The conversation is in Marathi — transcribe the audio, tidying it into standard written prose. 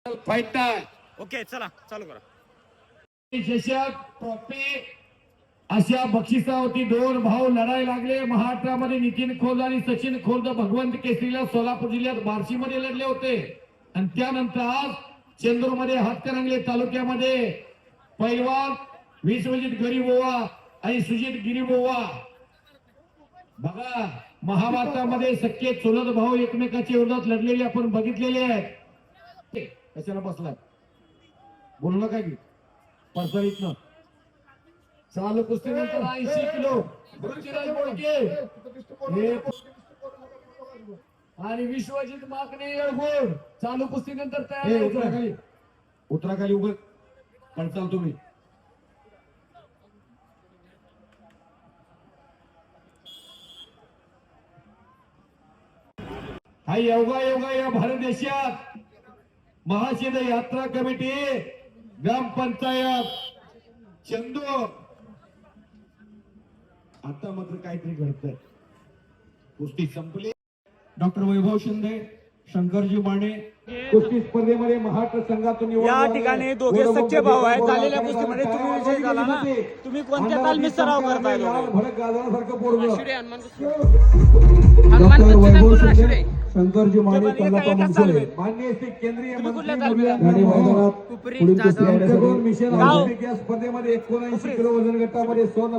फाईट नाही. ओके चला चालू करा. चषक ट्रॉफी अशा बक्षिसावरती दोन भाऊ लढाई लागले. महाराष्ट्रामध्ये नितीन खोल आणि सचिन खोल भगवंत केसरीला सोलापूर जिल्ह्यात बार्शीमध्ये लढले होते. आणि त्यानंतर आज चेंदूरमध्ये हातकणंगले तालुक्यामध्ये पैलवान विश्वजित गरीबोवा आणि सुजित गिरीबोवा बघा महाभारतामध्ये सख्खे चुलत भाऊ एकमेकाच्या विरोधात लढलेले आपण बघितलेले आहेत. कशाला बसलाय बोलू नका की परसरीत न चालू कुस्ती नंतर 80 किलो पृथ्वीराज बोडके आणि विश्वजित माकणे येळगोड चालू कुस्ती नंतर तयार. उत्तराखाली उभं पडचाल तुम्ही. हा योगा योगा या भारत देशात महाशिद यात्रा कमिटी ग्रामपंचायत चंदूर आता मात्र काहीतरी घडतंय. कुस्ती संपली. डॉक्टर वैभव शिंदे, शंकरजी माने कुस्ती स्पर्धेमध्ये महाराष्ट्र संघातून या ठिकाणी दोघे सख्खे भाऊ आहेत. झालेल्या कुस्तीमध्ये तुम्ही विजयी झाला ना. तुम्ही कोणत्या तालमीत सराव करताय? भडक गाजवण्यासारखं पोरगं. डॉक्टर वैभव शिंदे, शंकरजी माने, तालुका मंगसुळे. माननीय श्री केंद्रीय कुठल्या मंत्री तालमीत? मैदानात पुढील कुस्ती मिशन ऑलिम्पिक या स्पर्धेमध्ये 79 किलो वजन गटामध्ये सोनं